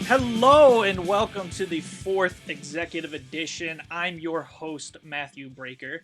Hello and welcome to the 4th Executive Edition. I'm your host, MatthewBraeker.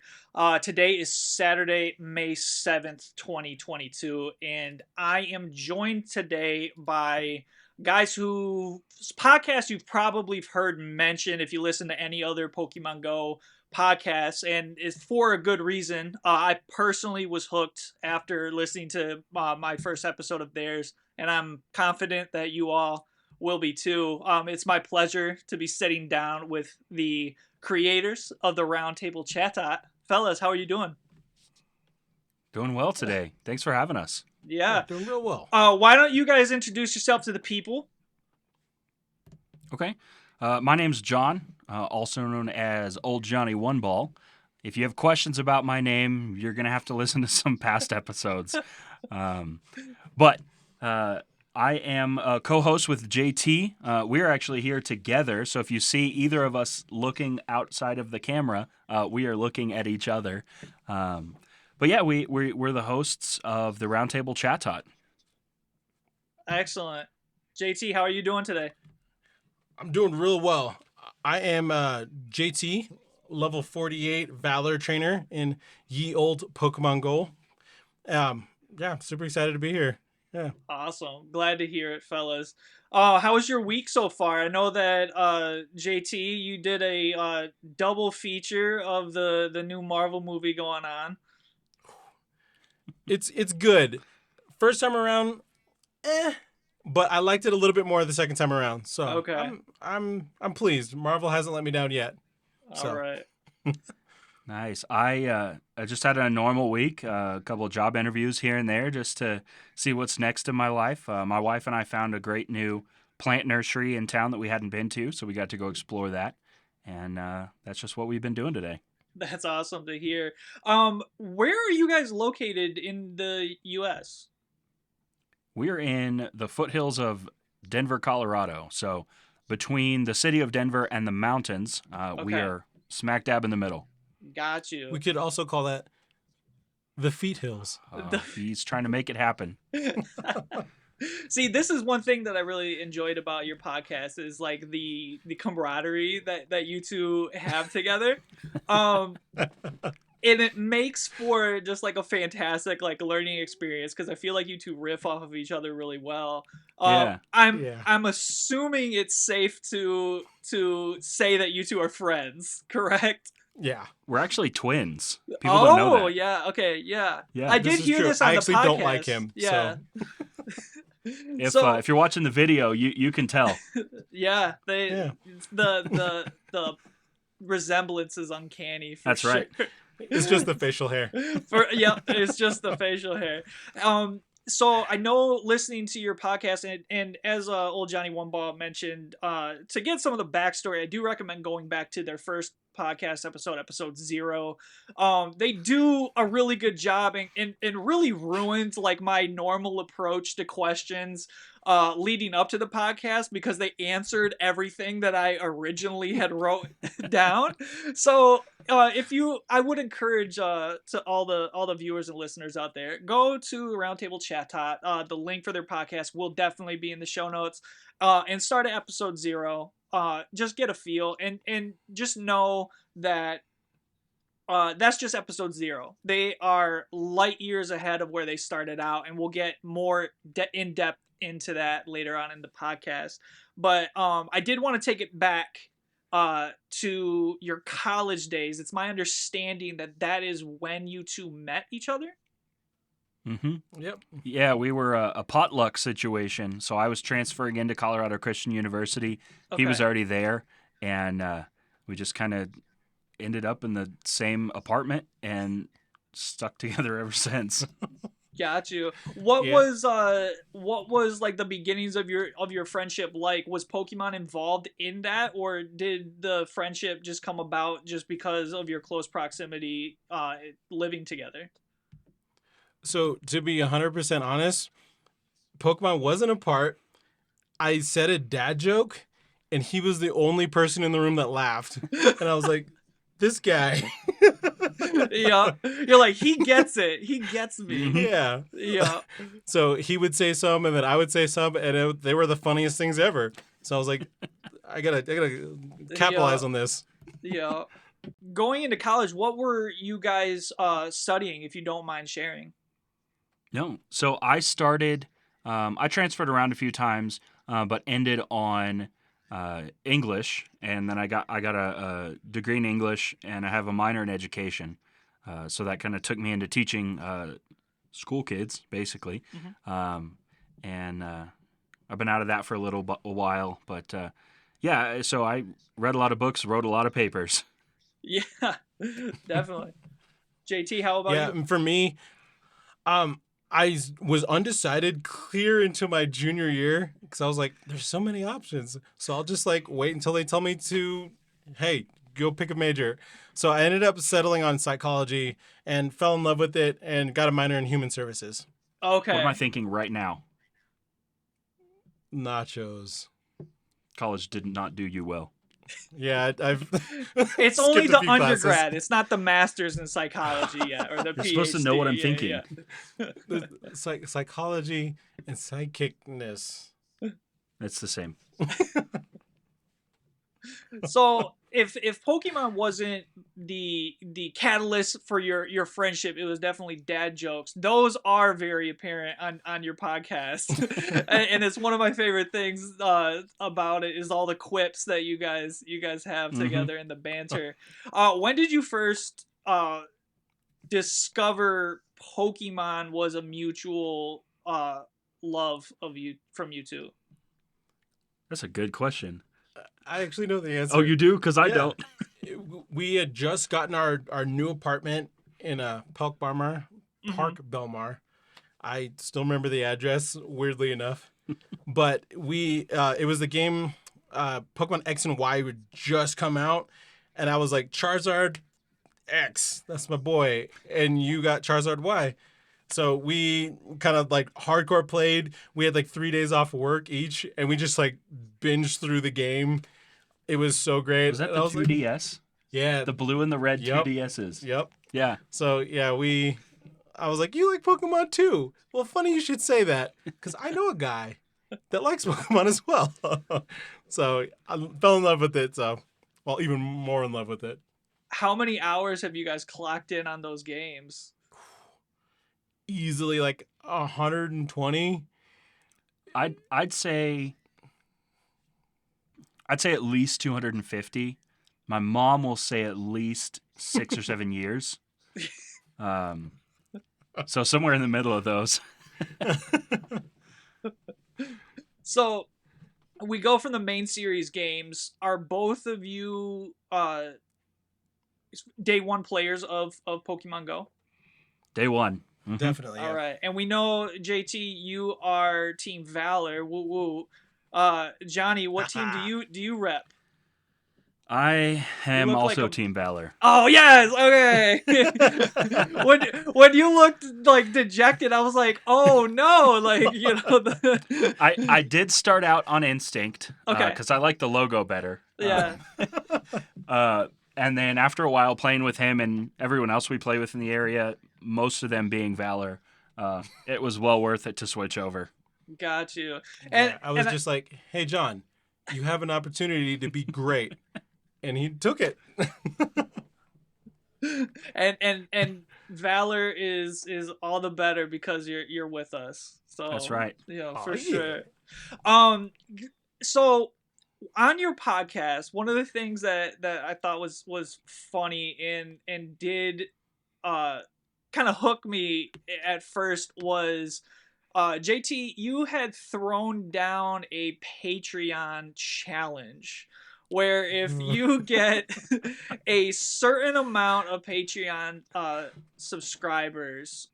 Today is Saturday, May 7th, 2022, and I am joined today by guys whose podcast you've probably heard mentioned if you listen to any other Pokemon Go podcasts, and it's for a good reason. I personally was hooked after listening to my first episode of theirs, and I'm confident that you all will be too. It's my pleasure to be sitting down with the creators of the Roundtable Chat. Fellas, how are you doing? Doing well today. Thanks for having us. Yeah, doing real well. Why don't you guys introduce yourself to the people? Okay. My name's John, also known as Old Johnny One Ball. If you have questions about my name, you're going to have to listen to some past episodes. But I am a co-host with JT. We are actually here together, so if you see either of us looking outside of the camera, we are looking at each other. But yeah, we're the hosts of the Roundtable Chat. Excellent. JT, how are you doing today? I'm doing real well. I am JT, level 48 Valor trainer in Ye Old Pokemon Go. Yeah, super excited to be here. Yeah. Awesome. Glad to hear it, fellas. How was your week so far? I know that JT, you did a double feature of the new Marvel movie going on. It's good. First time around, but I liked it a little bit more the second time around. So okay. I'm pleased. Marvel hasn't let me down yet. So. All right. Nice. I just had a normal week, a couple of job interviews here and there just to see what's next in my life. My wife and I found a great new plant nursery in town that we hadn't been to, so we got to go explore that. And that's just what we've been doing today. That's awesome to hear. Where are you guys located in the U.S.? We're in the foothills of Denver, Colorado. So between the city of Denver and the mountains, we are smack dab in the middle. Got you. We could also call that the Feet Hills. He's trying to make it happen. See, this is one thing that I really enjoyed about your podcast is like the camaraderie that you two have together. And it makes for just like a fantastic like learning experience because I feel like you two riff off of each other really well. I'm assuming it's safe to say that you two are friends, correct? Yeah. We're actually twins. People don't know that. Oh, yeah. Okay, yeah. Yeah, I did hear this on the podcast. I actually don't like him. Yeah. So. If you're watching the video, you can tell. Yeah, the resemblance is uncanny. That's sure. right. It's just the facial hair. It's just the facial hair. So I know listening to your podcast and as old Johnny One Ball mentioned, to get some of the backstory, I do recommend going back to their first podcast episode 0. They do a really good job and really ruined like my normal approach to questions leading up to the podcast because they answered everything that I originally had wrote down. So I would encourage to all the viewers and listeners out there, go to Roundtable Chat. The link for their podcast will definitely be in the show notes. And start at episode 0. Just get a feel and just know that that's just episode 0. They are light years ahead of where they started out, and we'll get more in depth into that later on in the podcast. But I did want to take it back to your college days. It's my understanding that is when you two met each other. Mm-hmm. Yep. Yeah, we were a potluck situation. So I was transferring into Colorado Christian University. Okay. He was already there, and we just kind of ended up in the same apartment and stuck together ever since. Got you. What was like the beginnings of your friendship like? Was Pokemon involved in that, or did the friendship just come about just because of your close proximity living together? So to be 100% honest, Pokemon wasn't a part. I said a dad joke, and he was the only person in the room that laughed. And I was like, this guy. Yeah. You're like, he gets it. He gets me. Yeah. Yeah. So he would say some, and then I would say some, and they were the funniest things ever. So I was like, I gotta capitalize on this. Yeah. Going into college, what were you guys studying, if you don't mind sharing? No. So I started, I transferred around a few times, but ended on English, and then I got a degree in English, and I have a minor in education. So that kind of took me into teaching school kids, basically. And I've been out of that for a while, but yeah. So I read a lot of books, wrote a lot of papers. Yeah, definitely. JT, how about Yeah, you? and for me, I was undecided clear into my junior year because I was like, there's so many options. So I'll just like wait until they tell me to, hey, go pick a major. So I ended up settling on psychology and fell in love with it and got a minor in human services. Okay. What am I thinking right now? Nachos. College did not do you well. Yeah, I've. It's only skipped a the few undergrad. classes. It's not the master's in psychology yet, or the You're PhD. supposed to know what I'm Yeah, thinking. yeah. Psychology and psychicness. It's the same. So if Pokemon wasn't the catalyst for your friendship, it was definitely dad jokes. Those are very apparent on your podcast, and it's one of my favorite things about it is all the quips that you guys have together and the banter. When did you first discover Pokemon was a mutual love from you two? That's a good question. I actually know the answer. Oh, you do? Because I Yeah. don't. We had just gotten our new apartment in Park Belmar. I still remember the address, weirdly enough. But it was the game Pokemon X and Y would just come out, and I was like, Charizard X, that's my boy, and you got Charizard Y. So we kind of like hardcore played. We had like 3 days off work each, and we just like binged through the game. It was so great. Was that And the I was like, 2DS? yeah. The blue and the red Yep. 2DSs. Yep. Yeah. So yeah, I was like, you like Pokemon too? Well, funny you should say that, because I know a guy that likes Pokemon as well. So I fell in love with it. So, well, even more in love with it. How many hours have you guys clocked in on those games? Easily like 120. I'd say at least 250. My mom will say at least 6 or 7 years. So somewhere in the middle of those. So we go from the main series games. Are both of you day one players of Pokemon Go? Day one. Mm-hmm. Definitely. Yeah. All right, and we know JT, you are Team Valor. Woo woo. Johnny, what team do you rep? I am look also like a- Team Valor. Oh yes, okay. when you looked like dejected, I was like, oh no, like you know. I did start out on Instinct Okay. because I like the logo better. Yeah. And then after a while playing with him and everyone else we play with in the area, most of them being Valor, it was well worth it to switch over. Got you. And And I was just like, hey, John, you have an opportunity to be great. And he took it. and Valor is all the better because you're with us. So That's right. Yeah, Oh, for yeah. sure. So on your podcast, one of the things that I thought was funny and did kind of hook me at first was JT, you had thrown down a Patreon challenge where if you get a certain amount of Patreon subscribers,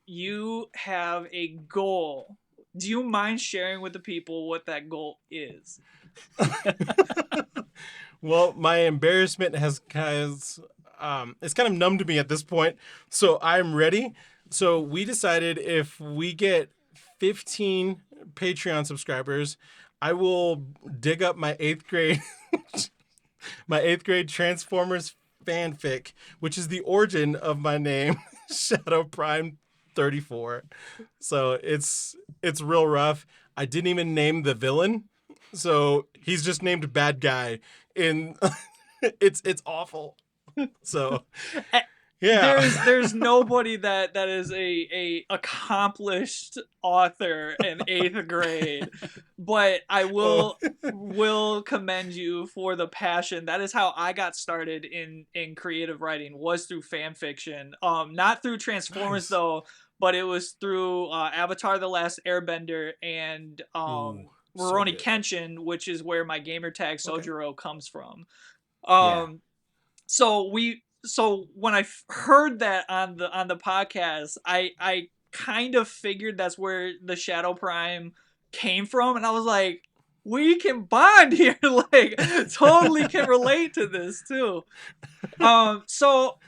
you have a goal. Do you mind sharing with the people what that goal is? Well, my embarrassment it's kind of numb to me at this point. So I'm ready. So we decided if we get 15 Patreon subscribers, I will dig up my 8th grade Transformers fanfic, which is the origin of my name, Shadow Prime 34. So it's real rough. I didn't even name the villain. So he's just named bad guy in it's awful. So yeah. There's nobody that is a accomplished author in 8th grade, but I will commend you for the passion. That is how I got started in creative writing, was through fan fiction. Not through Transformers though, but it was through Avatar: The Last Airbender and Ooh, so Rurouni good. Kenshin, which is where my gamer tag Okay. Sojiro comes from. Yeah. So when I heard that on the podcast, I kind of figured that's where the Shadow Prime came from, and I was like, we can bond here, like totally can relate to this too. So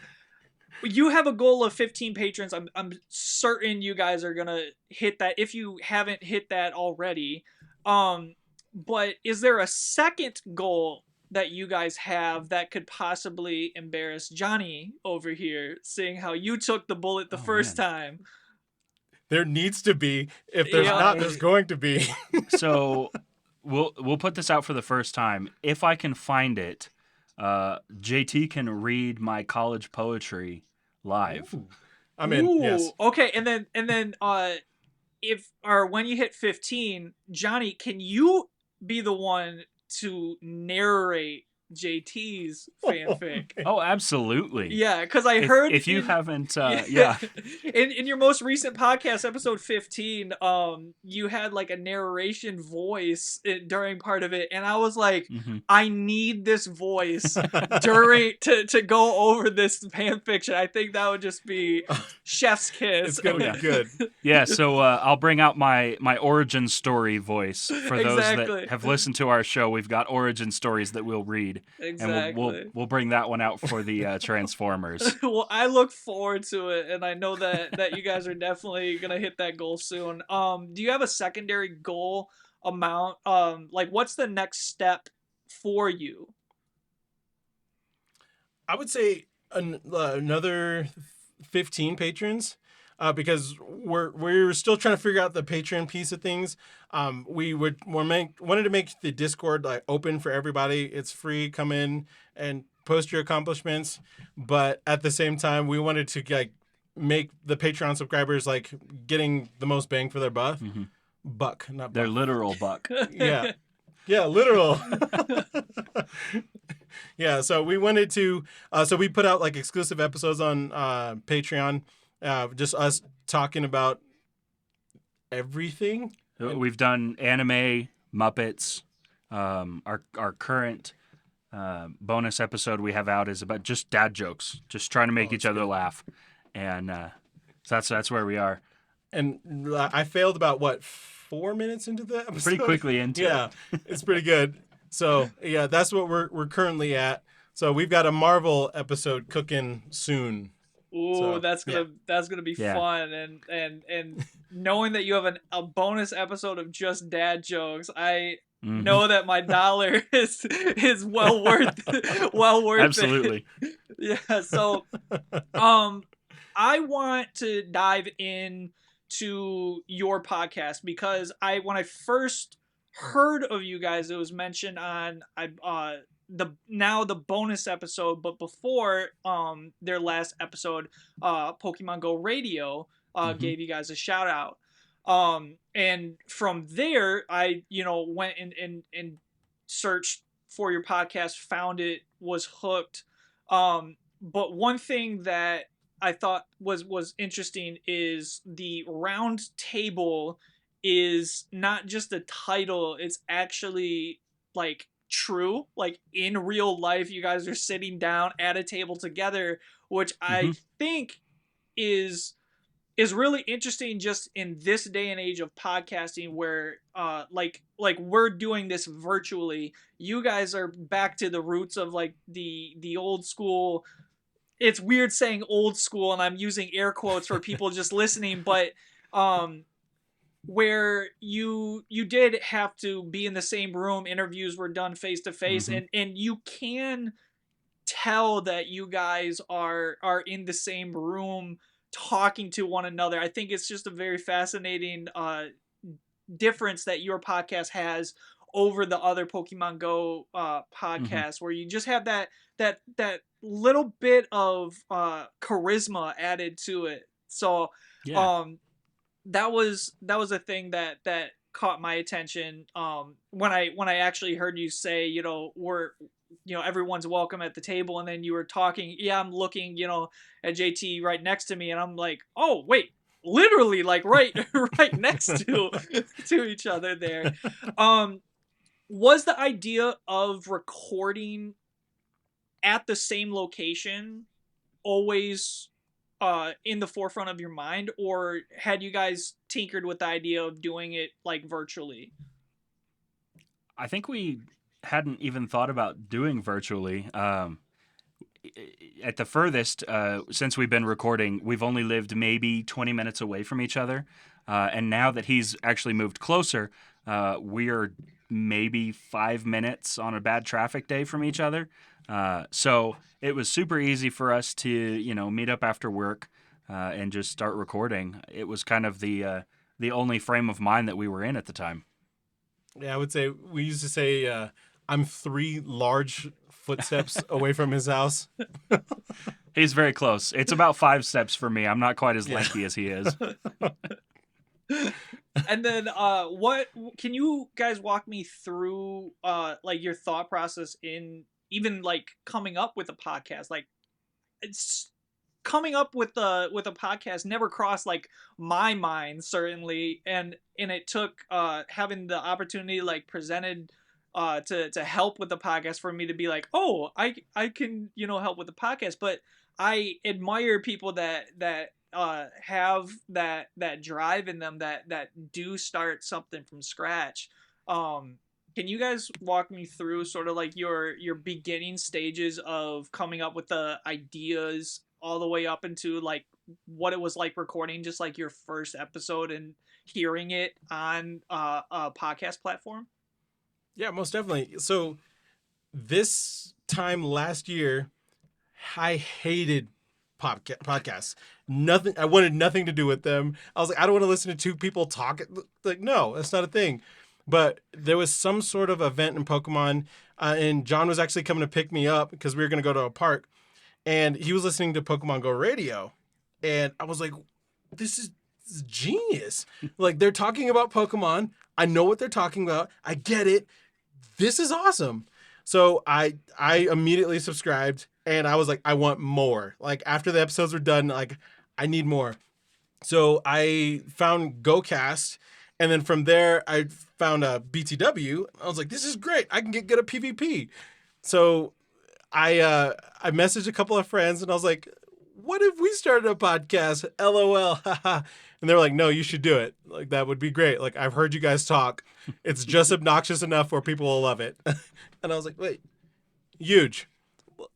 you have a goal of 15 patrons. I'm certain you guys are gonna hit that if you haven't hit that already. But is there a second goal that you guys have that could possibly embarrass Johnny over here, seeing how you took the bullet the first time? There needs to be. If there's not, there's going to be. So we'll put this out for the first time. If I can find it, JT can read my college poetry live. Ooh. I'm in. Yes. Okay, and then if or when you hit 15, Johnny, can you be the one to narrate JT's fanfic? Oh, absolutely. Yeah, because I heard if you haven't, yeah. In your most recent podcast, episode 15, you had like a narration voice during part of it, and I was like, I need this voice during to go over this fan fiction. I think that would just be chef's kiss. It's gonna be good. Yeah, so I'll bring out my origin story voice for those that have listened to our show. We've got origin stories that we'll read. Exactly. And we'll bring that one out for the Transformers. Well, I look forward to it, and I know that you guys are definitely gonna hit that goal soon. Do you have a secondary goal amount? Like, what's the next step for you? I would say another 15 patrons. Because we're still trying to figure out the Patreon piece of things. We wanted to make the Discord like open for everybody. It's free. Come in and post your accomplishments. But at the same time, we wanted to like make the Patreon subscribers like getting the most bang for their buck. Buck, not their buck. literal buck. Yeah, literal. Yeah. So we wanted to. So we put out like exclusive episodes on Patreon. Just us talking about everything. We've done anime, Muppets. Our current bonus episode we have out is about just dad jokes, just trying to make each other laugh, and so that's where we are. And I failed about 4 minutes into the episode. Pretty quickly into it. Yeah, it's pretty good. So yeah, that's what we're currently at. So we've got a Marvel episode cooking soon. Ooh, so, that's gonna be fun, and knowing that you have a bonus episode of just dad jokes, I know that my dollar is well worth Absolutely. it. Yeah. So, I want to dive in to your podcast because when I first heard of you guys, it was mentioned on the bonus episode, but before their last episode, Pokemon Go Radio gave you guys a shout out. And from there, I went and searched for your podcast, found it, was hooked. But one thing that I thought was interesting is the round table is not just a title, it's actually like true, like in real life you guys are sitting down at a table together, which I think is really interesting just in this day and age of podcasting where like we're doing this virtually. You guys are back to the roots of like the old school. It's weird saying old school and I'm using air quotes for people just listening, but where you did have to be in the same room, interviews were done face to face, and you can tell that you guys are in the same room talking to one another. I think it's just a very fascinating difference that your podcast has over the other Pokemon Go podcasts, where you just have that little bit of charisma added to it. So Yeah. that was a thing that caught my attention when I actually heard you say, everyone's welcome at the table, and then you were talking. Yeah, I'm looking, at JT right next to me, and I'm like, oh wait, literally like right right next to each other there. Was the idea of recording at the same location always in the forefront of your mind, or had you guys tinkered with the idea of doing it like virtually? I think we hadn't even thought about doing virtually. At the furthest, since we've been recording, we've only lived maybe 20 minutes away from each other. And now that he's actually moved closer, we are maybe 5 minutes on a bad traffic day from each other. So it was super easy for us to, meet up after work and just start recording. It was kind of the only frame of mind that we were in at the time. Yeah, I would say we used to say I'm 3 large footsteps away from his house. He's very close. It's about 5 steps for me. I'm not quite as lengthy as he is. And then what can you guys walk me through like your thought process in even like coming up with a podcast? Like, it's coming up with a podcast never crossed like my mind, certainly, and it took having the opportunity like presented to help with the podcast for me to be like, oh, I can help with the podcast. But I admire people that have that drive in them, that do start something from scratch. Can you guys walk me through sort of like your beginning stages of coming up with the ideas all the way up into like what it was like recording just like your first episode and hearing it on a podcast platform? Yeah, most definitely. So this time last year, I hated podcasts. Nothing. I wanted nothing to do with them. I was like, I don't want to listen to 2 people talk. Like, no, that's not a thing. But there was some sort of event in Pokemon, and John was actually coming to pick me up because we were going to go to a park, and he was listening to Pokemon Go radio, and I was like, this is genius. Like, they're talking about Pokemon. I know what they're talking about. I get it. This is awesome. So I immediately subscribed, and I was like, I want more. Like, after the episodes were done, like, I need more. So I found GoCast, and then from there I found a BTW. I was like, this is great. I can get good at PvP. So I messaged a couple of friends, and I was like, what if we started a podcast? LOL. And they were like, no, you should do it. Like, that would be great. Like, I've heard you guys talk. It's just obnoxious enough where people will love it. And I was like, wait, huge.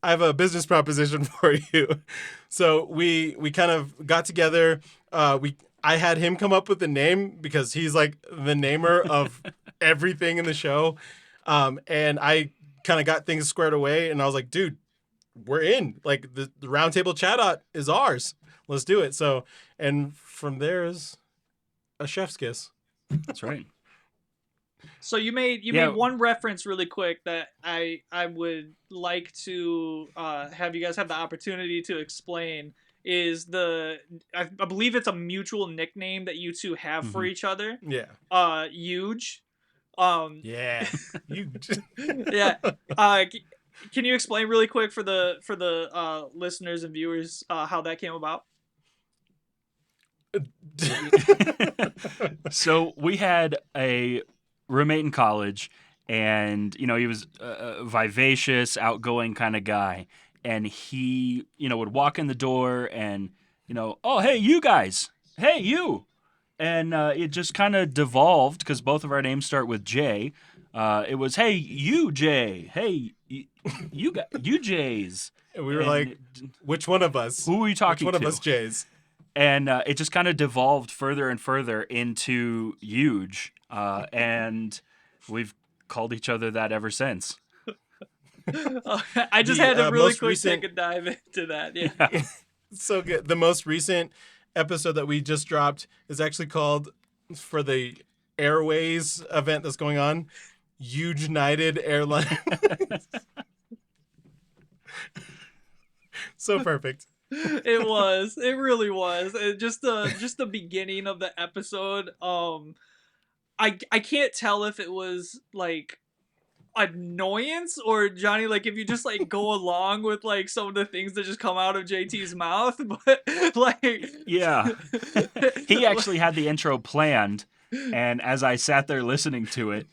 I have a business proposition for you. So we kind of got together. I had him come up with the name because he's like the namer of everything in the show. And I kind of got things squared away, and I was like, dude, we're in. Like, the roundtable chat is ours. Let's do it. So, and from there is a chef's kiss. That's right. So you made one reference really quick that I would like to have you guys have the opportunity to explain. Is I believe it's a mutual nickname that you two have for each other. Yeah. Huge. Yeah. Huge. Yeah. Can you explain really quick for the listeners and viewers how that came about? So we had a roommate in college, and he was a vivacious, outgoing kind of guy, and he would walk in the door and oh, hey, you guys, hey, you, and it just kind of devolved because both of our names start with J. It was, hey, you, Jay, hey, you Jays. And we were like, which one of us? Who are you talking to? Which one of us Jays? And it just kind of devolved further and further into huge. And we've called each other that ever since. I just had to really quick take a dive into that. Yeah. So good. The most recent episode that we just dropped is actually called, for the Airways event that's going on, United Airlines. So perfect. It was. It really was. Just the beginning of the episode. I can't tell if it was like annoyance or Johnny, like if you just like go along with like some of the things that just come out of JT's mouth, but like Yeah. He actually had the intro planned, and as I sat there listening to it,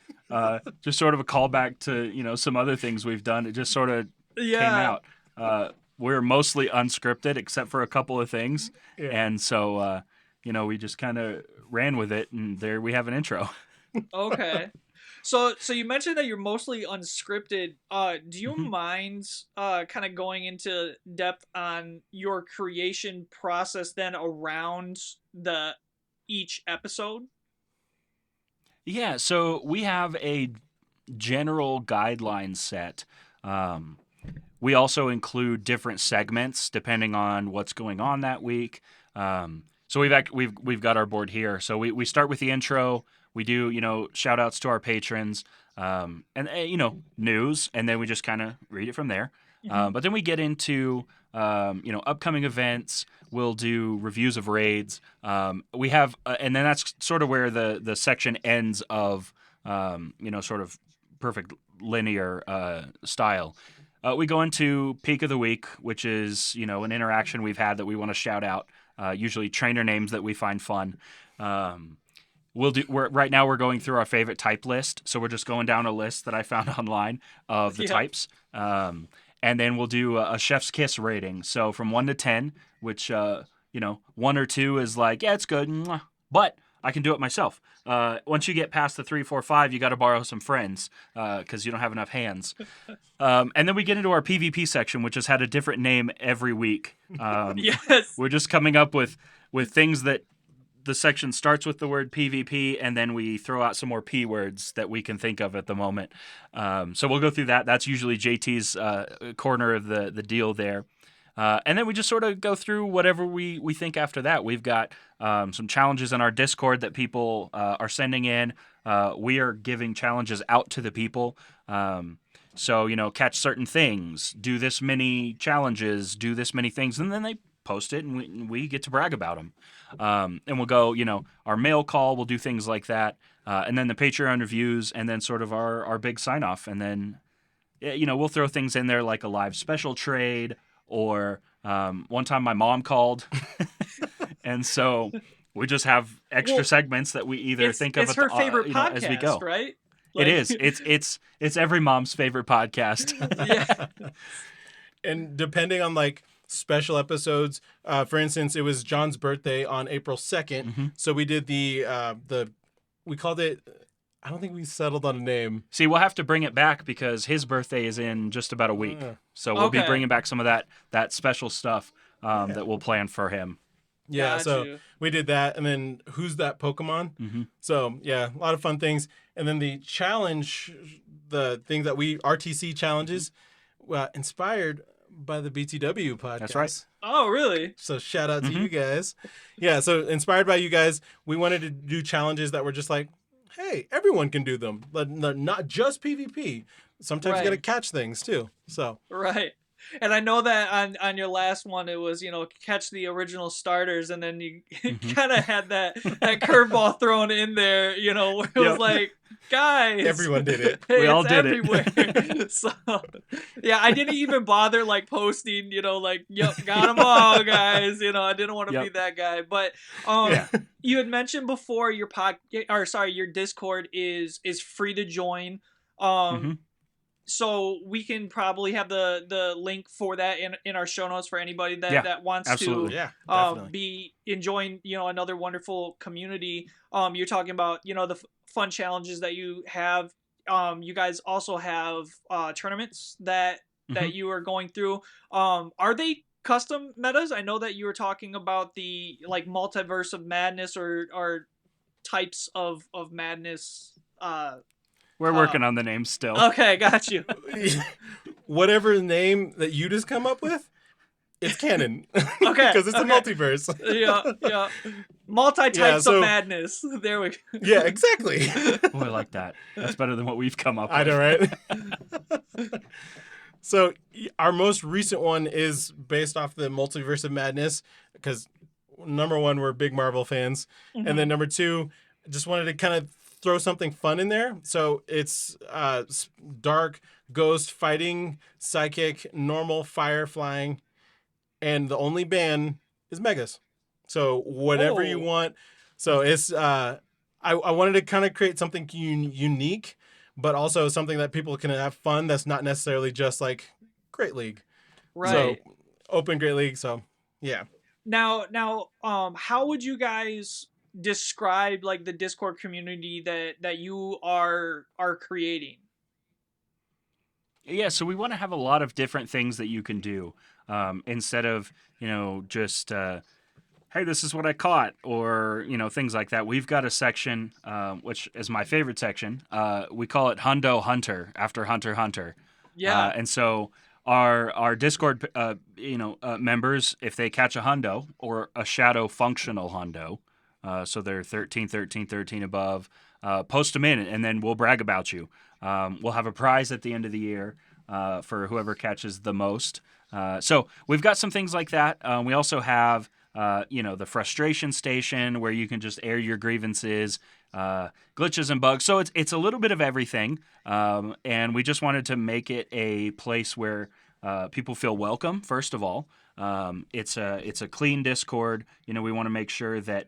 just sort of a callback to, some other things we've done, it just sort of came out. We're mostly unscripted except for a couple of things. Yeah. And so, we just kind of ran with it, and there we have an intro. Okay. So you mentioned that you're mostly unscripted. Do you mind kind of going into depth on your creation process then around each episode? Yeah, so we have a general guideline set. We also include different segments depending on what's going on that week. So we've got our board here. So we start with the intro. We do, shout outs to our patrons, and news, and then we just kind of read it from there. But then we get into, upcoming events. We'll do reviews of raids. We have, and then that's sort of where the section ends of, sort of perfect linear style. We go into Peak of the Week, which is, an interaction we've had that we want to shout out, usually trainer names that we find fun. Right now we're going through our favorite type list, so we're just going down a list that I found online of the types, and then we'll do a chef's kiss rating. So from 1 to 10, which 1 or 2 is like, yeah, it's good, but I can do it myself. Once you get past the 3, 4, 5, you got to borrow some friends because you don't have enough hands. And then we get into our PvP section, which has had a different name every week. Yes, we're just coming up with things that. The section starts with the word PvP, and then we throw out some more P words that we can think of at the moment. So we'll go through that. That's usually JT's corner of the deal there. And then we just sort of go through whatever we think after that. We've got some challenges in our Discord that people are sending in. We are giving challenges out to the people. So, catch certain things, do this many challenges, do this many things, and then they post it, and we get to brag about them. And we'll go, our mail call, we'll do things like that. And then the Patreon reviews, and then sort of our big sign-off. And then, we'll throw things in there like a live special trade, or one time my mom called. And so we just have extra segments that we either think of it's her favorite podcast, as we go. Right? It is. It's every mom's favorite podcast. Yeah. And depending on like special episodes, for instance, it was John's birthday on April 2nd, so we did we called it, I don't think we settled on a name. See, we'll have to bring it back because his birthday is in just about a week, so we'll be bringing back some of that special stuff that we'll plan for him. Yeah, so we did that, and then Who's That Pokemon? So yeah, a lot of fun things. And then the challenge, the thing that RTC challenges, inspired by the BTW podcast. That's right. Oh, really? So shout out to you guys. Yeah, so inspired by you guys, we wanted to do challenges that were just like, hey, everyone can do them, but not just PvP. Sometimes you got to catch things too. So right. And I know that on your last one, it was, catch the original starters, and then you kind of had that curveball thrown in there, where it was like, guys. Everyone did it. Hey, we all did everywhere. It. So, yeah, I didn't even bother, posting, yep, got them all, guys. I didn't want to be that guy. But you had mentioned before your your Discord is free to join. So we can probably have the link for that in our show notes for anybody that wants to be enjoying another wonderful community. You're talking about the fun challenges that you have. You guys also have tournaments that you are going through. Are they custom metas? I know that you were talking about the multiverse of madness or types of madness. We're working on the name still. Okay, got you. Whatever name that you just come up with, It's canon. Okay. Because it's a multiverse. Yeah. Multi-types of madness. There we go. Yeah, exactly. Oh, I like that. That's better than what we've come up with. I know, right? So our most recent one is based off the multiverse of madness because number one, we're big Marvel fans. Mm-hmm. And then number two, just wanted to kind of throw something fun in there. So it's dark, ghost, fighting, psychic, normal, fire, flying. And the only ban is megas. So whatever you want. So it's I wanted to kind of create something unique, but also something that people can have fun that's not necessarily just like Great League. Right. So open Great League. So yeah. Now, how would you guys describe like the Discord community that you are creating? Yeah, so we want to have a lot of different things that you can do instead of, just, hey, this is what I caught, or, things like that. We've got a section, which is my favorite section. We call it Hundo Hunter, after Hunter x Hunter. Yeah. And so our Discord, members, if they catch a hundo or a shadow functional hundo, so they're 13, 13, 13 above, post them in, and then we'll brag about you. We'll have a prize at the end of the year for whoever catches the most. So we've got some things like that. We also have, the frustration station where you can just air your grievances, glitches and bugs. So it's a little bit of everything. And we just wanted to make it a place where people feel welcome, first of all. It's a clean Discord. We want to make sure that,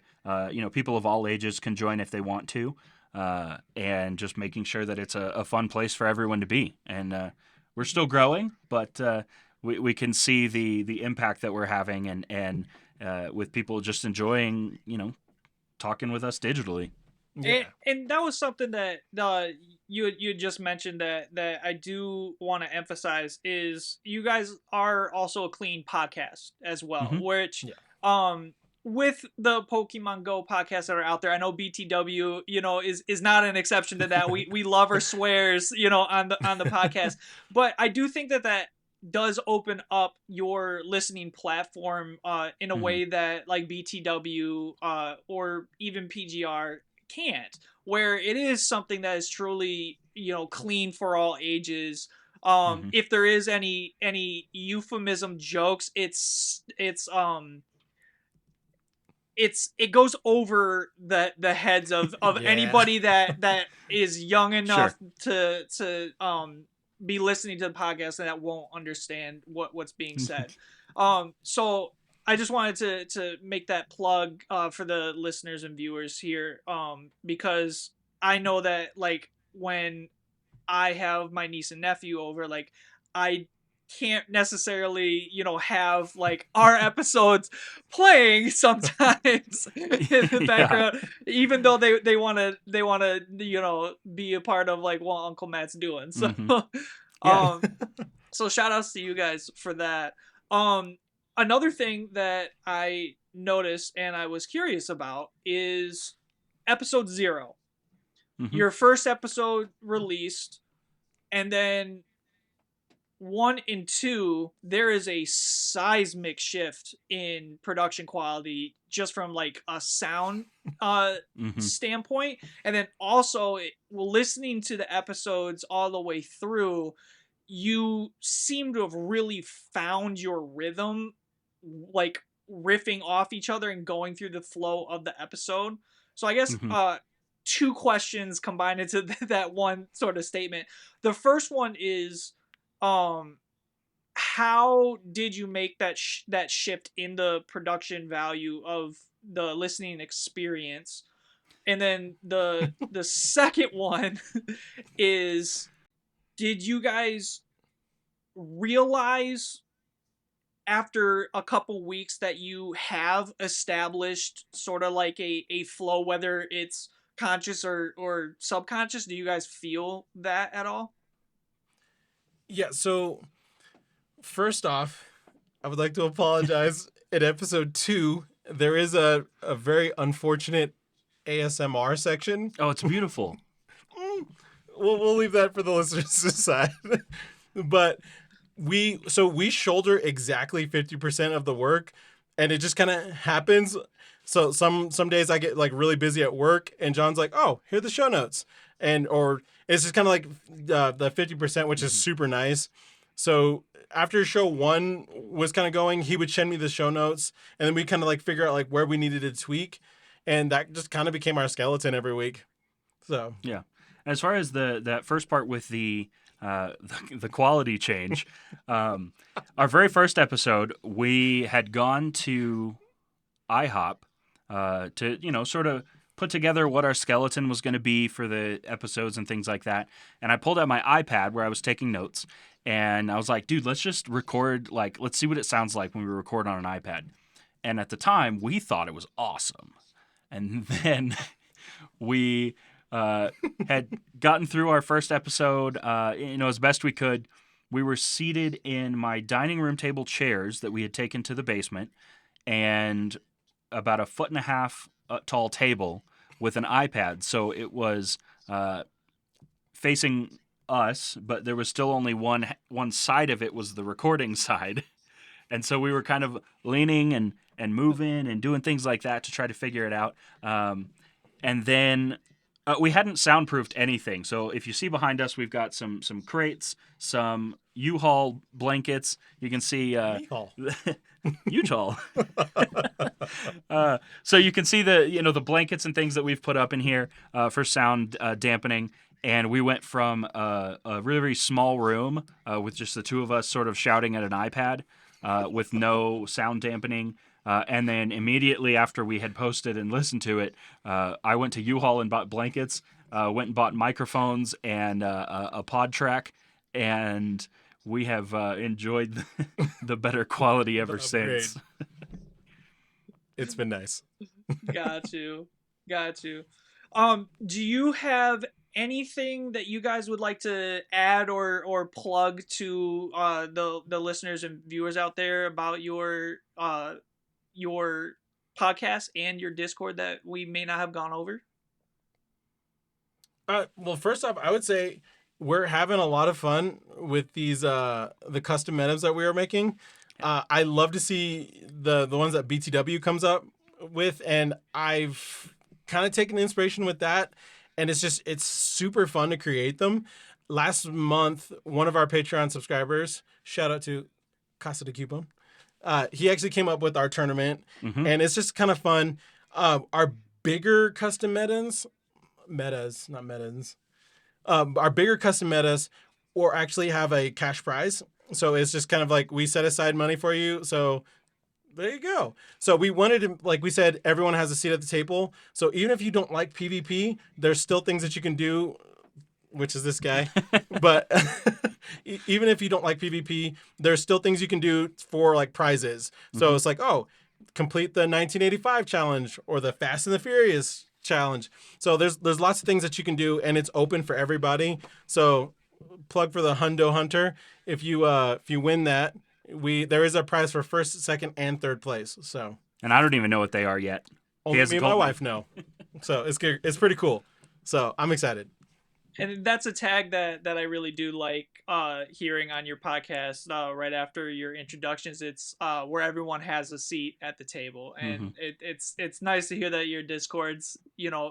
people of all ages can join if they want to. And just making sure that it's a fun place for everyone to be. And we're still growing, but we can see the impact that we're having and with people just enjoying, talking with us digitally. Yeah. And that was something that you just mentioned that I do want to emphasize is you guys are also a clean podcast as well, mm-hmm. which with the Pokemon Go podcasts that are out there, I know BTW, is not an exception to that. We love our swears, on the podcast, but I do think that does open up your listening platform in a mm-hmm. way that like BTW or even PGR can't, where it is something that is truly, clean for all ages. Mm-hmm. If there is any euphemism jokes, it goes over the heads of anybody that is young enough to be listening to the podcast and that won't understand what's being said. So I just wanted to make that plug for the listeners and viewers here, because I know that like when I have my niece and nephew over, like I can't necessarily, have like our episodes playing sometimes in the background, even though they want to, be a part of like what Uncle Matt's doing. So, mm-hmm. So shout outs to you guys for that. Another thing that I noticed and I was curious about is episode 0. Mm-hmm. Your first episode released, and then 1 and 2, there is a seismic shift in production quality just from like a sound mm-hmm. standpoint. And then also listening to the episodes all the way through, you seem to have really found your rhythm, like riffing off each other and going through the flow of the episode. So I guess mm-hmm. 2 questions combined into that one sort of statement. The first one is, how did you make that shift in the production value of the listening experience? And then the second one is, did you guys realize after a couple weeks that you have established sort of like a flow, whether it's conscious or subconscious? Do you guys feel that at all? Yeah, so first off, I would like to apologize. In episode 2, there is a very unfortunate ASMR section. Oh, it's beautiful. We'll leave that for the listeners to decide. But we shoulder exactly 50% of the work, and it just kind of happens. So some days I get like really busy at work, and John's like, "Oh, here are the show notes," or it's just kind of like the 50%, which is super nice. So after show 1 was kind of going, he would send me the show notes, and then we kind of like figure out like where we needed to tweak, and that just kind of became our skeleton every week. So Yeah. As far as that first part with the quality change, our very first episode, we had gone to IHOP to sort of put together what our skeleton was going to be for the episodes and things like that. And I pulled out my iPad where I was taking notes, and I was like, dude, let's just record, like, let's see what it sounds like when we record on an iPad. And at the time, we thought it was awesome. And then we had gotten through our first episode, as best we could. We were seated in my dining room table chairs that we had taken to the basement, and about 1.5 foot tall table with an iPad. So it was facing us, but there was still only one side of it was the recording side. And so we were kind of leaning and moving and doing things like that to try to figure it out. And then we hadn't soundproofed anything. So if you see behind us, we've got some crates, some U-Haul blankets. You can see U-Haul. So you can see the blankets and things that we've put up in here for sound dampening. And we went from a really, really small room with just the two of us sort of shouting at an iPad with no sound dampening. And then immediately after we had posted and listened to it, I went to U-Haul and bought blankets, went and bought microphones and a pod track, and we have enjoyed the better quality ever since. It's been nice. Got you. Do you have anything that you guys would like to add or plug to the listeners and viewers out there about your podcast and your Discord that we may not have gone over? Well, first off, I would say we're having a lot of fun with these the custom metas that we are making. I love to see the ones that BTW comes up with, and I've kind of taken inspiration with that, and it's super fun to create them. Last month, one of our Patreon subscribers, shout out to Casa de Coupon, he actually came up with our tournament, and it's just kind of fun. Our bigger custom our bigger custom metas or actually have a cash prize. So it's just kind of like we set aside money for you. So there you go. So we wanted to, like we said, everyone has a seat at the table. So even if you don't like PvP, there's still things that you can do, which is this guy. But even if you don't like PvP, there's still things you can do for like prizes. So it's like, complete the 1985 challenge or the Fast and the Furious challenge. So there's lots of things that you can do, and it's open for everybody. So plug for the Hundo Hunter. If you win that, there is a prize for first, second, and third place. So, and I don't even know what they are yet. Only me and my wife know. So it's pretty cool. So I'm excited. And that's a tag that I really do like hearing on your podcast right after your introductions. It's where everyone has a seat at the table, and it's nice to hear that your Discord's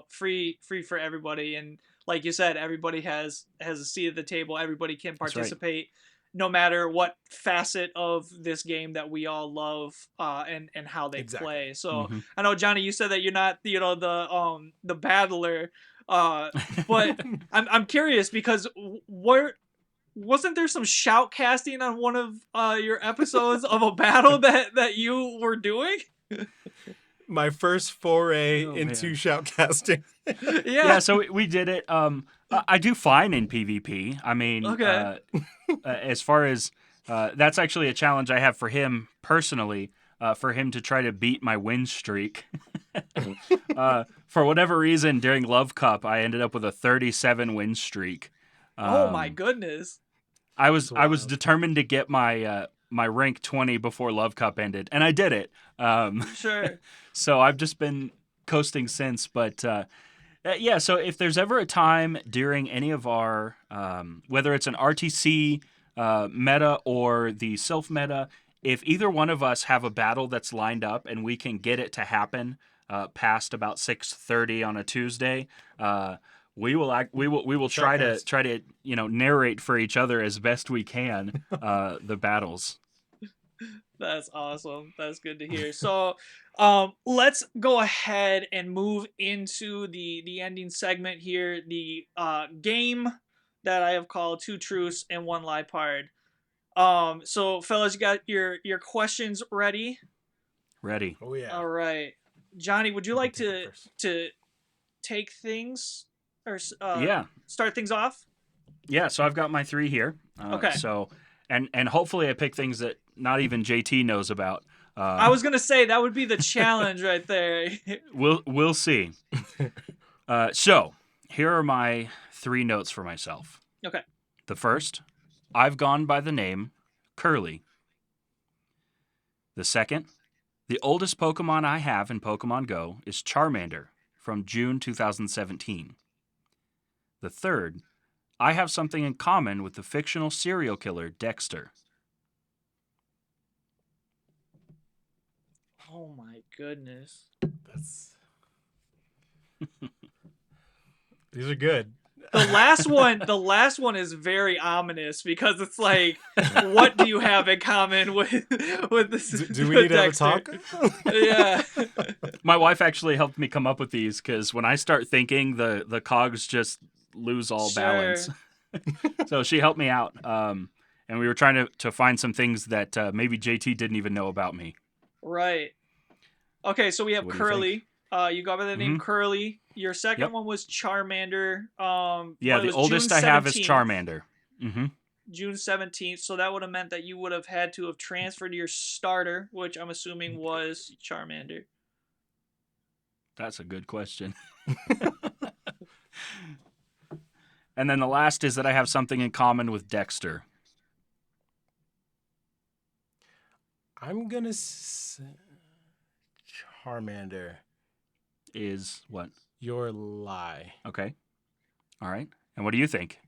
free for everybody, and like you said, everybody has a seat at the table. Everybody can participate, no matter what facet of this game that we all love and how they play. So I know, Johnny, you said that you're not the battler. But I'm curious because wasn't there some shout casting on one of your episodes of a battle that you were doing? My first foray into shoutcasting. Yeah, so we did it. I do fine in PvP. I mean, as far as that's actually a challenge I have for him personally, for him to try to beat my win streak. For whatever reason, during Love Cup, I ended up with a 37 win streak. Oh my goodness! I was determined to get my my rank 20 before Love Cup ended, and I did it. Sure. So I've just been coasting since, but yeah. So if there's ever a time during any of our, whether it's an RTC meta or the Sylph meta. If either one of us have a battle that's lined up and we can get it to happen past about 6:30 on a Tuesday, we will try to narrate for each other as best we can the battles. That's awesome. That's good to hear. So, let's go ahead and move into the ending segment here. The game that I have called Two Truths and One Lie Part. So fellas, you got your questions ready? Ready. Oh yeah. All right, Johnny, would you like take it to first. take things or Yeah. start things off? Yeah. So I've got my 3 here. Okay. So and hopefully I pick things that not even JT knows about. I was gonna say that would be the challenge right there. We'll see. So here are my 3 notes for myself. Okay. The first, I've gone by the name Curly. The second, the oldest Pokemon I have in Pokemon Go is Charmander from June 2017. The third, I have something in common with the fictional serial killer Dexter. Oh my goodness. These are good. The last one is very ominous because it's like, what do you have in common with this? Do we need to have a talk? Yeah. My wife actually helped me come up with these because when I start thinking, the cogs just lose all balance. So she helped me out, and we were trying to find some things that maybe JT didn't even know about me. Right. Okay, so we have Curly. You got by the name Curly. Your second one was Charmander. Yeah, the oldest I have is Charmander. June 17th. So that would have meant that you would have had to have transferred your starter, which I'm assuming was Charmander. That's a good question. And then the last is that I have something in common with Dexter. I'm gonna say Charmander is what? Your lie. Okay. All right. And what do you think?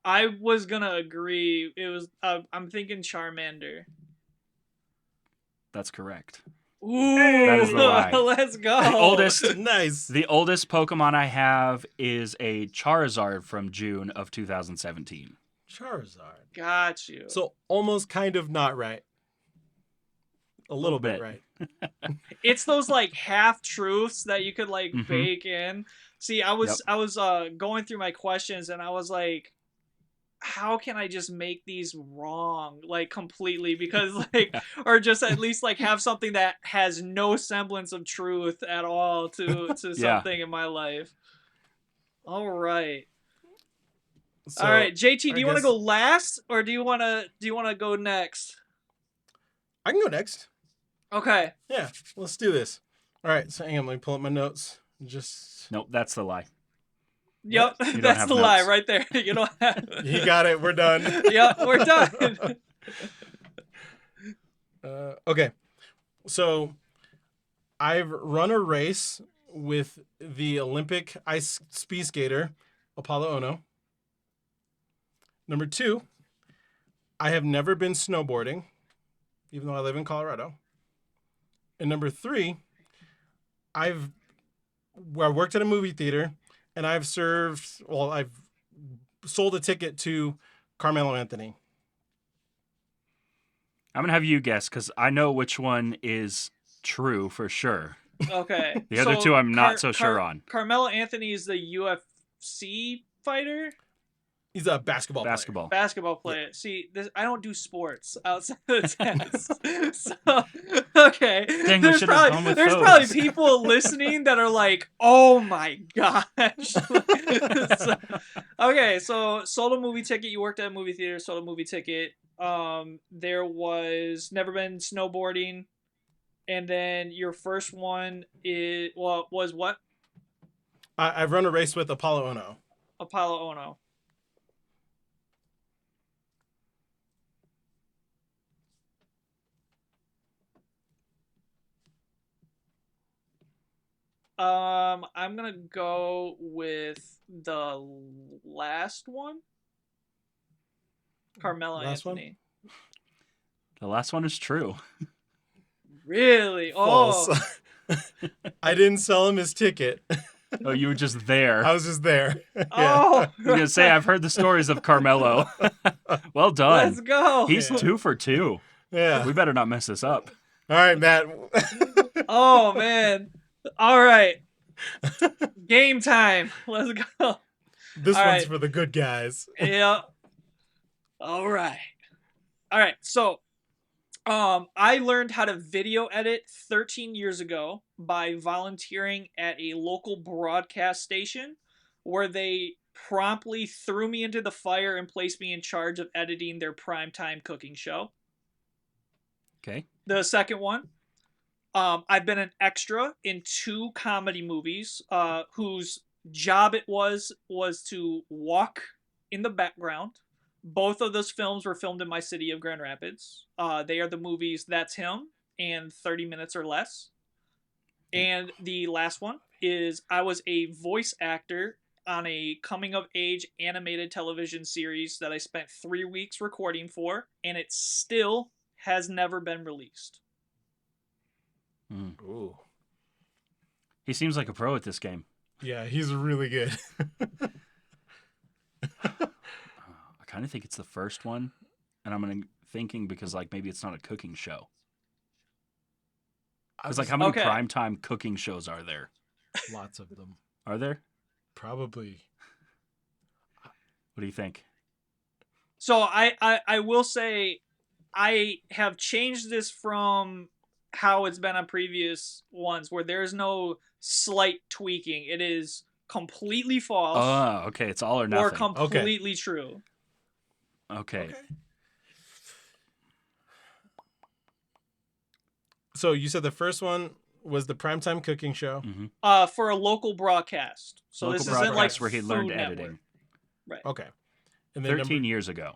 I was gonna agree. It was. I'm thinking Charmander. That's correct. Ooh, that is the lie. Let's go. The oldest, nice. The oldest Pokemon I have is a Charizard from June of 2017. Charizard. Got you. So almost kind of not right. A little bit right. It's those like half truths that you could like bake in. See, I was going through my questions and I was like, how can I just make these wrong like completely, because like or just at least like have something that has no semblance of truth at all to something in my life. All right. So, all right, JT, do you want to go last or do you want to go next? I can go next. Okay. Yeah, let's do this. All right, so hang on, let me pull up my notes. Nope, that's the lie. Yep, that's the lie right there. You don't have. You got it. We're done. Yep, we're done. Okay, so I've run a race with the Olympic ice speed skater Apollo Ono. Number 2, I have never been snowboarding, even though I live in Colorado. And number 3, I've worked at a movie theater, and I've sold a ticket to Carmelo Anthony. I'm going to have you guess because I know which one is true for sure. Okay. The other two I'm not so sure on. Carmelo Anthony is the UFC fighter? He's a basketball player. Yeah. See, I don't do sports outside of the tennis. So, okay. Dang, there's probably people listening that are like, oh my gosh. Okay, so sold a movie ticket. You worked at a movie theater, sold a movie ticket. There was never been snowboarding. And then your first one was what? I've run a race with Apollo Ono. Apollo Ono. I'm gonna go with the last one. Carmelo Last one? Anthony. The last one is true. Really? False. Oh. I didn't sell him his ticket. Oh, you were just there. I was just there. Yeah. Oh. I was gonna say I've heard the stories of Carmelo. Well done. Let's go. He's Yeah. 2 for 2. Yeah. We better not mess this up. All right, Matt. Oh man. All right. Game time. Let's go. This All one's right. for the good guys. Yeah. All right. All right. So, I learned how to video edit 13 years ago by volunteering at a local broadcast station where they promptly threw me into the fire and placed me in charge of editing their primetime cooking show. Okay. The second one, I've been an extra in 2 comedy movies whose job it was to walk in the background. Both of those films were filmed in my city of Grand Rapids. They are the movies That's Him and 30 Minutes or Less. And the last one is I was a voice actor on a coming-of-age animated television series that I spent 3 weeks recording for, and it still has never been released. Ooh. He seems like a pro at this game. Yeah, he's really good. I kind of think it's the first one, and I'm thinking because like maybe it's not a cooking show. Because like how many Okay. primetime cooking shows are there? Lots of them. Are there? Probably. What do you think? So I will say I have changed this from how it's been on previous ones where there's no slight tweaking. It is completely false Oh, okay. It's all or nothing. or completely true. Okay. So you said the first one was the primetime cooking show. Mm-hmm. For a local broadcast. So Local this isn't like broadcast where he Food learned Network. editing. Right. Okay. And then 13 years ago.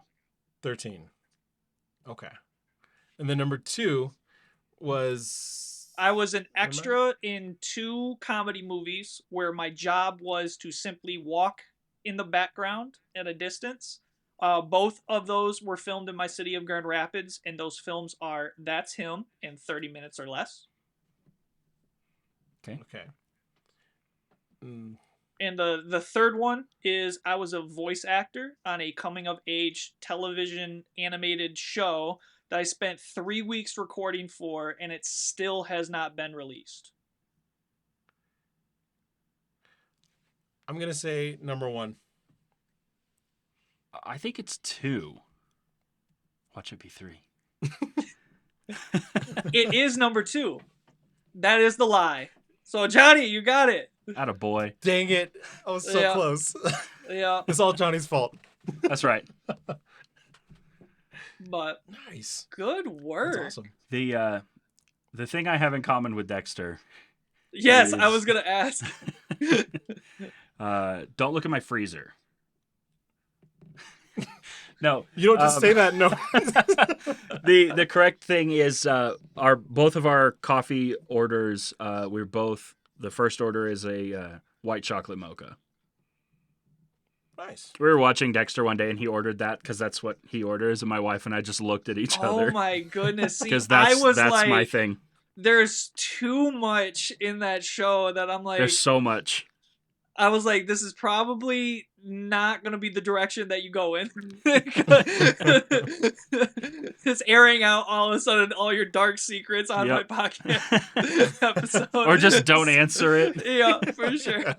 13. Okay. And then number 2 was I was an extra in 2 comedy movies where my job was to simply walk in the background at a distance. Both of those were filmed in my city of Grand Rapids, and those films are That's Him and 30 Minutes or Less. okay. Mm, And the third one is I was a voice actor on a coming-of-age television animated show that I spent 3 weeks recording for, and it still has not been released. I'm gonna say number 1. I think it's 2. Watch it be 3. It is number 2. That is the lie. So, Johnny, you got it. Attaboy. Dang it! I was so Yeah. close. Yeah, It's all Johnny's fault. That's right. but Nice. good work. That's awesome. The thing I have in common with Dexter, Yes, I is- was going to ask. don't look at my freezer. No, You don't just say that. No. the correct thing is our both of our coffee orders. We're both the first order is a white chocolate mocha. Nice. We were watching Dexter one day and he ordered that because that's what he orders, and my wife and I just looked at each Oh other my goodness. See, because I was that's like, my thing. there's too much in that show that I'm like, There's so much. I was like, this is probably not going to be the direction that you go in. It's airing out all of a sudden all your dark secrets on Yep. my podcast episode. Or just don't answer it. Yeah, for sure.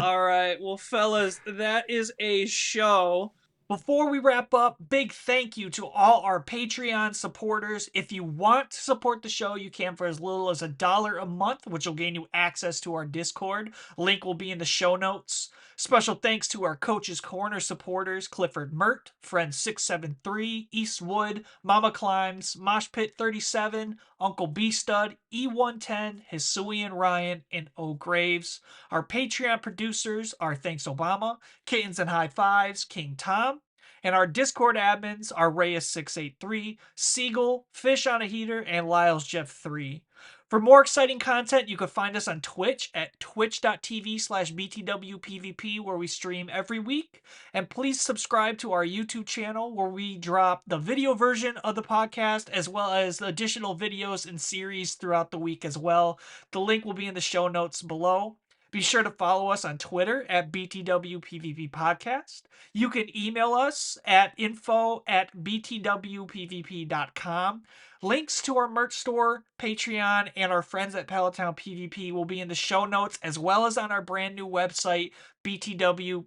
All right. Well, fellas, that is a show. Before we wrap up, big thank you to all our Patreon supporters. If you want to support the show, you can for as little as $1 a month, which will gain you access to our Discord. Link will be in the show notes. Special thanks to our Coach's Corner supporters, Clifford Mert, Friend673, Eastwood, Mama Climbs, Moshpit37, Uncle B Stud, E110, Hisuian Ryan, and O Graves. Our Patreon producers are Thanks Obama, Kittens and High Fives, King Tom, and our Discord admins are Reyes683, Siegel, FishOnAHeater, and Lyles Jeff 3. For more exciting content, you can find us on Twitch at twitch.tv/BTWPVP, where we stream every week. And please subscribe to our YouTube channel, where we drop the video version of the podcast, as well as additional videos and series throughout the week as well. The link will be in the show notes below. Be sure to follow us on Twitter at BTWPVP Podcast. You can email us at info@btwpvp.com. Links to our merch store, Patreon, and our friends at Pallet PvP will be in the show notes, as well as on our brand new website, btwpvp.com.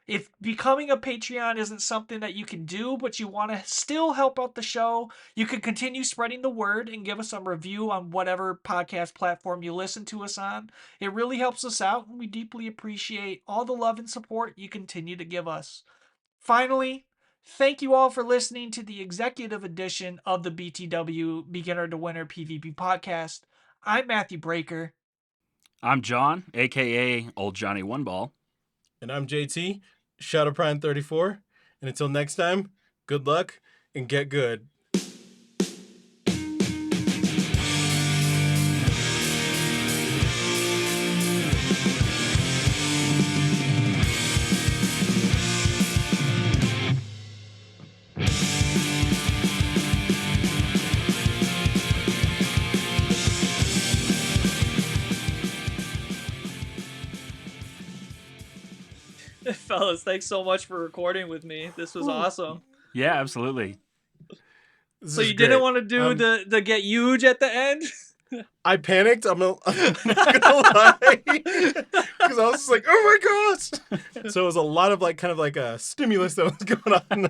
If becoming a Patreon isn't something that you can do, but you want to still help out the show, you can continue spreading the word and give us some review on whatever podcast platform you listen to us on. It really helps us out, and we deeply appreciate all the love and support you continue to give us. Finally, thank you all for listening to the executive edition of the BTW Beginner to Winner PvP podcast. I'm MatthewBraeker. I'm John, a.k.a. Old Johnny One Ball. And I'm JT, Shadow Prime 34. And until next time, good luck and get good. Fellas, thanks so much for recording with me. This was awesome. Yeah, absolutely. So you didn't want to do the get huge at the end? I panicked. I'm not gonna lie, because I was just like, "Oh my gosh!" So it was a lot of kind of like a stimulus that was going on.